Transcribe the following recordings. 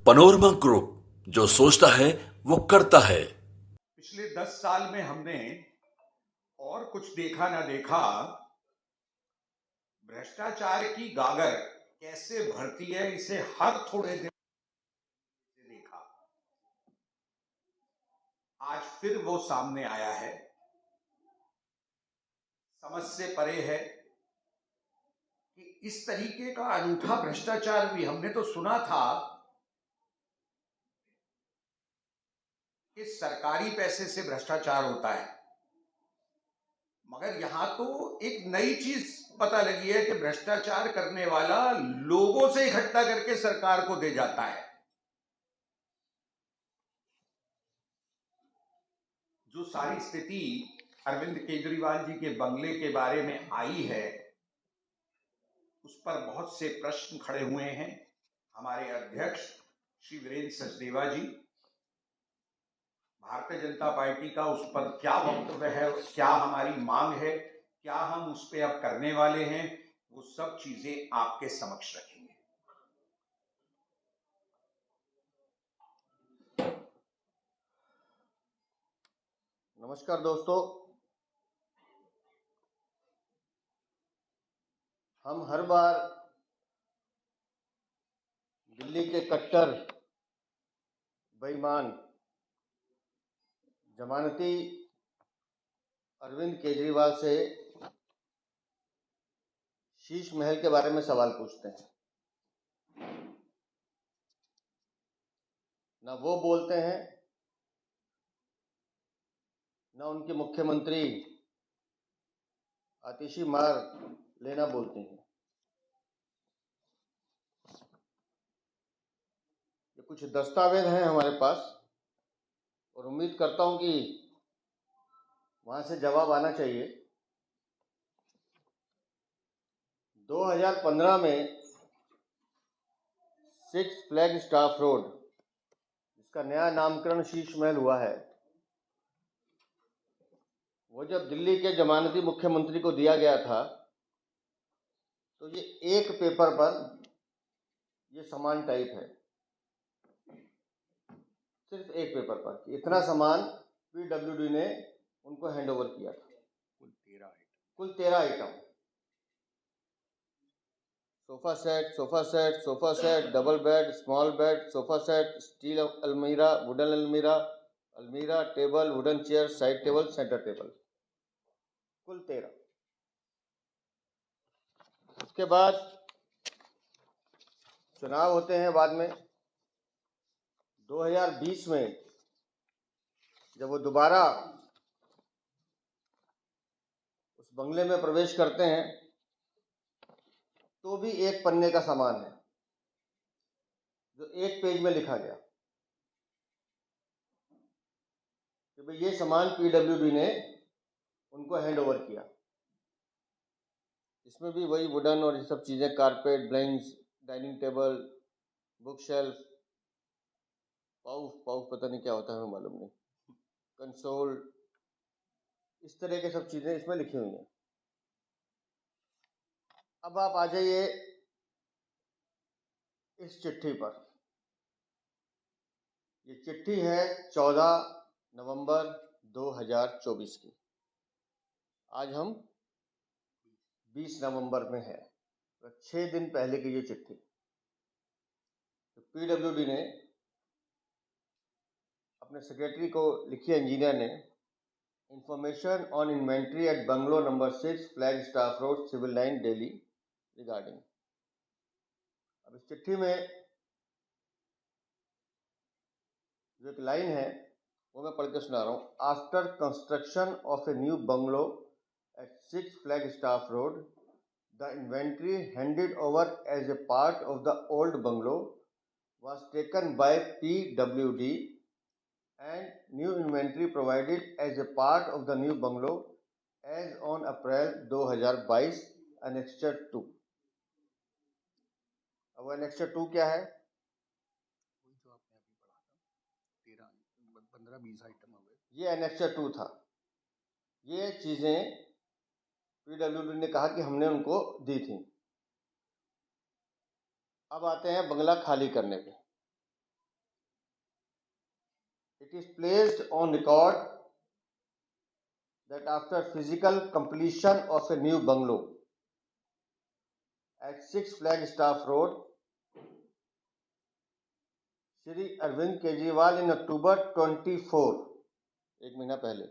Panorama group, जो सोचता है वो करता है। पिछले 10 साल में हमने और कुछ देखा ना देखा, भ्रष्टाचार की गागर कैसे भरती है इसे हर थोड़े दिन से देखा। आज फिर वो सामने आया है। समझ से परे है कि इस तरीके का अनूठा भ्रष्टाचार भी हमने तो सुना था कि सरकारी पैसे से भ्रष्टाचार होता है, मगर यहां तो एक नई चीज पता लगी है कि भ्रष्टाचार करने वाला लोगों से इकट्ठा करके सरकार को दे जाता है। जो सारी स्थिति अरविंद केजरीवाल जी के बंगले के बारे में आई है, उस पर बहुत से प्रश्न खड़े हुए हैं। हमारे अध्यक्ष श्री वीरेंद्र सचदेवा जी, भारतीय जनता पार्टी का उस पर क्या वक्तव्य है, क्या हमारी मांग है, क्या हम उस पर अब करने वाले हैं, वो सब चीजें आपके समक्ष रखेंगे। नमस्कार दोस्तों, हम हर बार दिल्ली के कट्टर बेईमान जमानती अरविंद केजरीवाल से शीश महल के बारे में सवाल पूछते हैं। ना वो बोलते हैं, ना उनके मुख्यमंत्री आतिशी मार लेना बोलते हैं। ये कुछ दस्तावेज हैं हमारे पास और उम्मीद करता हूं कि वहां से जवाब आना चाहिए। 2015 में सिक्स फ्लैग स्टाफ रोड, जिसका नया नामकरण शीश महल हुआ है, वो जब दिल्ली के जमानती मुख्यमंत्री को दिया गया था तो ये एक पेपर पर ये सामान टाइप है, सिर्फ एक पेपर पर इतना सामान पीडब्ल्यूडी ने उनको हैंडओवर किया था। कुल 13 item, sofa set, double bed, small bed, sofa set, steel अलमीरा, वुडन अलमीरा, table, wooden chair, side table, centre table, कुल 13। उसके बाद चुनाव होते हैं बाद में। 2020 में जब वो दोबारा उस बंगले में प्रवेश करते हैं तो भी एक पन्ने का सामान है जो एक पेज में लिखा गया कि भाई ये सामान पीडब्ल्यूडी ने उनको हैंड ओवर किया। इसमें भी वही वुडन और ये सब चीज़ें, carpet, blanks, dining table, book shelf, pouf पता नहीं क्या होता है, हमें मालूम नहीं, कंसोल, इस तरह के सब चीज़ें इसमें लिखी हुई हैं। अब आप आ जाइए इस चिट्ठी पर। ये चिट्ठी है 14 नवंबर 2024 की। आज हम 20 नवंबर में है, तो 6 दिन पहले की ये चिट्ठी। तो पीडब्ल्यूडी ने अपने सेक्रेटरी को लिखी, इंजीनियर ने, information on inventory at bungalow number 6 flag staff road, civil line, Delhi regarding. अब इस चिट्ठी में जो एक लाइन है वो मैं पढ़ के सुना रहा हूँ। After construction of a new bungalow at 6 flag staff road, the inventory handed over as a part of the old bungalow was taken by PWD and new inventory provided as a part of the new bungalow as on April 2022, Annexure 2। अब Annexure 2 क्या है? जो आपने अभी पढ़ा था, 15-20 item हो गए, ये Annexure 2 था। ये चीज़ें पीडब्ल्यूडी ने कहा कि हमने उनको दी थी। अब आते हैं बंगला खाली करने पे। It is placed on record that after physical completion of a new bungalow at 6 Flagstaff Road, Shri Arvind Kejriwal in October 24, एक महीना पहले,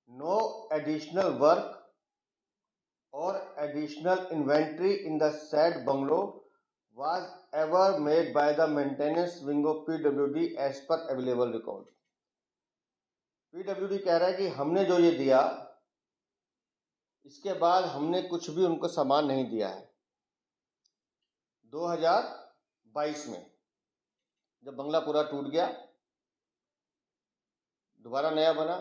no additional work or additional inventory in the said bungalow was ever made by the maintenance wing of PWD as per available record. PWD कह रहा है कि हमने जो ये दिया, इसके बाद हमने कुछ भी उनको सामान नहीं दिया है। 2022 में जब बंगला पूरा टूट गया, दोबारा नया बना,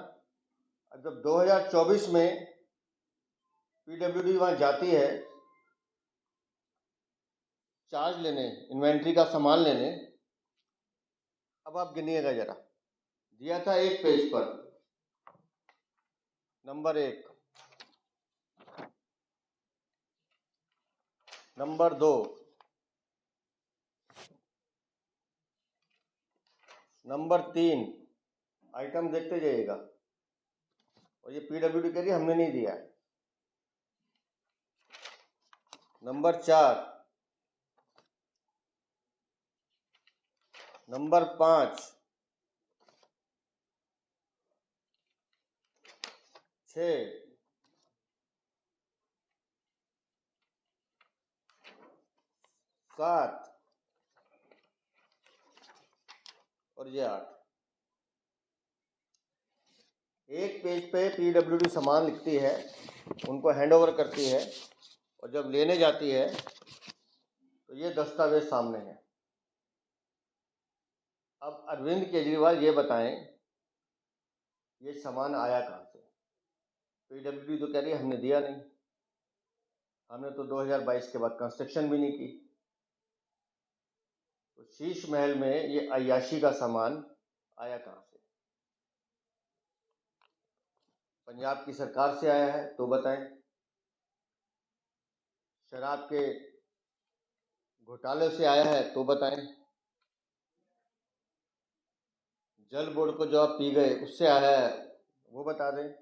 और जब 2024 में PWD वहाँ जाती है चार्ज लेने, इन्वेंट्री का सामान लेने, अब आप गिनिएगा जरा, दिया था एक पेज पर, नंबर 1, नंबर 2, नंबर 3, आइटम देखते जाइएगा, और ये PWD कह रही हमने नहीं दिया है। नंबर 4, नंबर 5, 6, 7 और ये 8। एक पेज पे PWD सामान लिखती है, उनको हैंडओवर करती है, और जब लेने जाती है तो ये दस्तावेज सामने है। अब अरविंद केजरीवाल ये बताएं, ये सामान आया कहाँ से? PWD तो कह रही है हमने दिया नहीं, हमने तो 2022 के बाद कंस्ट्रक्शन भी नहीं की। तो शीश महल में ये अय्याशी का सामान आया कहाँ से? पंजाब की सरकार से आया है तो बताएं, शराब के घोटाले से आया है तो बताएं, जल बोर्ड को जो आप पी गए उससे आया है वो बता दें,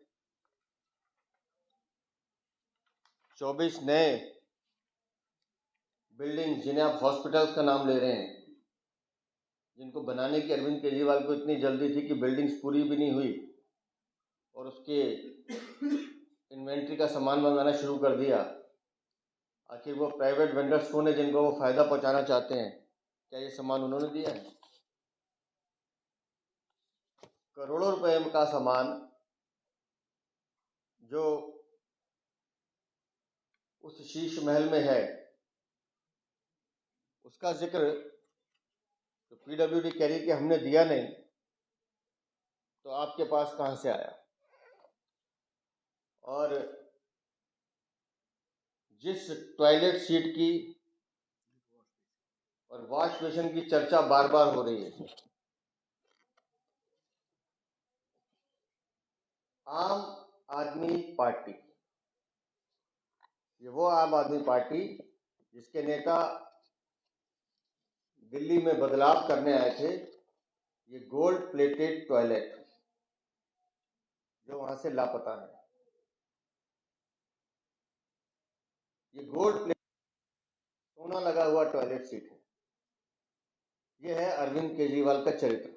24 नए बिल्डिंग जिन्हें आप हॉस्पिटल का नाम ले रहे हैं, जिनको बनाने की अरविंद केजरीवाल को इतनी जल्दी थी कि बिल्डिंग्स पूरी भी नहीं हुई और उसके इन्वेंट्री का सामान मंगाना शुरू कर दिया। आखिर वो प्राइवेट वेंडर्स कौन है जिनको वो फ़ायदा पहुंचाना चाहते हैं? क्या ये सामान उन्होंने दिया है? करोड़ों रुपए का सामान जो उस शीश महल में है, उसका जिक्र तो PWD कह रही कि हमने दिया नहीं, तो आपके पास कहाँ से आया? और जिस टॉयलेट सीट की और वॉश बेसिन की चर्चा बार बार हो रही है, आम आदमी पार्टी, ये वो आम आदमी पार्टी जिसके नेता दिल्ली में बदलाव करने आए थे, ये गोल्ड प्लेटेड टॉयलेट जो वहां से लापता है, ये गोल्ड प्लेट सोना लगा हुआ टॉयलेट सीट है। ये है अरविंद केजरीवाल का चरित्र।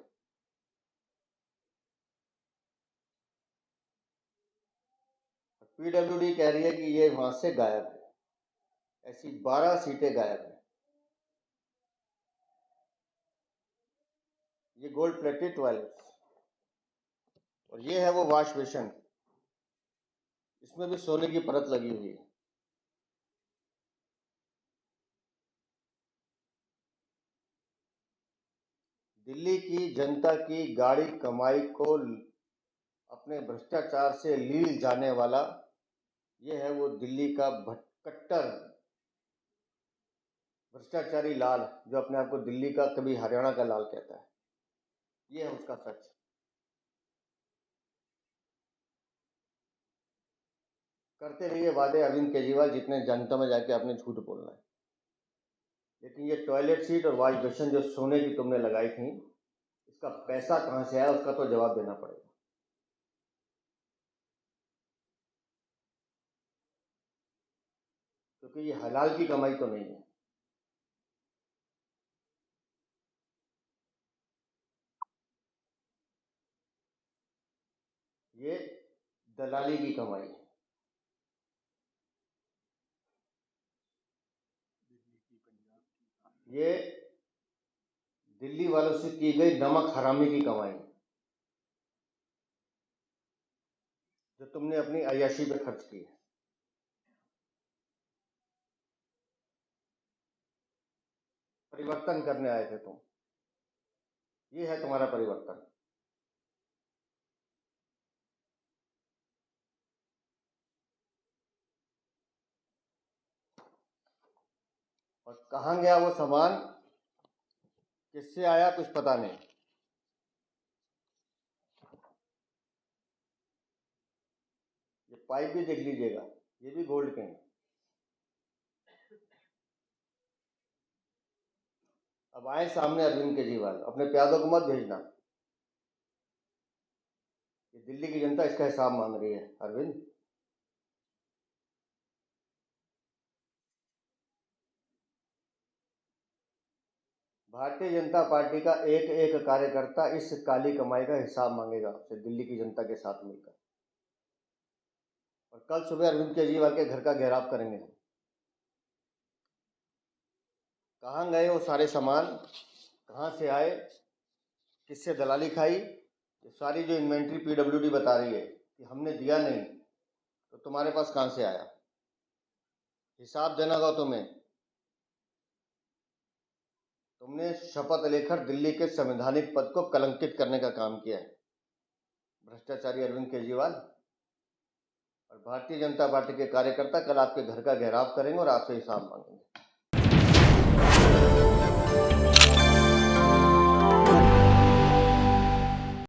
PWD कह रही है कि ये वहां से गायब है, ऐसी 12 सीटें गायब है। ये गोल्ड प्लेटेड टॉयलेट, और ये है वो वॉश बेसिन, इसमें भी सोने की परत लगी हुई है। दिल्ली की जनता की गाड़ी कमाई को अपने भ्रष्टाचार से लील जाने वाला ये है वो दिल्ली का कट्टर भ्रष्टाचारी लाल, जो अपने आप को दिल्ली का कभी हरियाणा का लाल कहता है। ये है उसका सच। करते रहिए वादे अरविंद केजरीवाल, जितने जनता में जाके आपने झूठ बोलना है, लेकिन ये टॉयलेट सीट और वॉश बेसिन जो सोने की तुमने लगाई थी, उसका पैसा कहाँ से आया उसका तो जवाब देना पड़ेगा। क्योंकि ये हलाल की कमाई तो नहीं है। ये दलाली की कमाई है। ये दिल्ली वालों से की गई नमक हरामी की कमाई है, जो तुमने अपनी अय्याशी पे खर्च की है। परिवर्तन करने आए थे तुम, ये है तुम्हारा परिवर्तन। और कहाँ गया वो सामान, किससे आया कुछ पता नहीं। ये पाइप भी देख लीजिएगा, ये भी गोल्ड के हैं। अब आए सामने अरविंद केजरीवाल, अपने प्यादों को मत भेजना। ये दिल्ली की जनता इसका हिसाब मांग रही है अरविंद। भारतीय जनता पार्टी का एक एक कार्यकर्ता इस काली कमाई का हिसाब मांगेगा आपसे, दिल्ली की जनता के साथ मिलकर। और कल सुबह अरविंद केजरीवाल के घर का घेराव करेंगे हम। कहाँ गए वो सारे सामान, कहाँ से आए, किससे दलाली खाई, ये सारी जो इन्वेंट्री पीडब्ल्यूडी बता रही है कि हमने दिया नहीं, तो तुम्हारे पास कहाँ से आया, हिसाब देना होगा तुम्हें। तुमने शपथ लेकर दिल्ली के संवैधानिक पद को कलंकित करने का काम किया है, भ्रष्टाचारी अरविंद केजरीवाल। और भारतीय जनता पार्टी के कार्यकर्ता कल आपके घर का घेराव करेंगे और आपसे हिसाब मांगेंगे।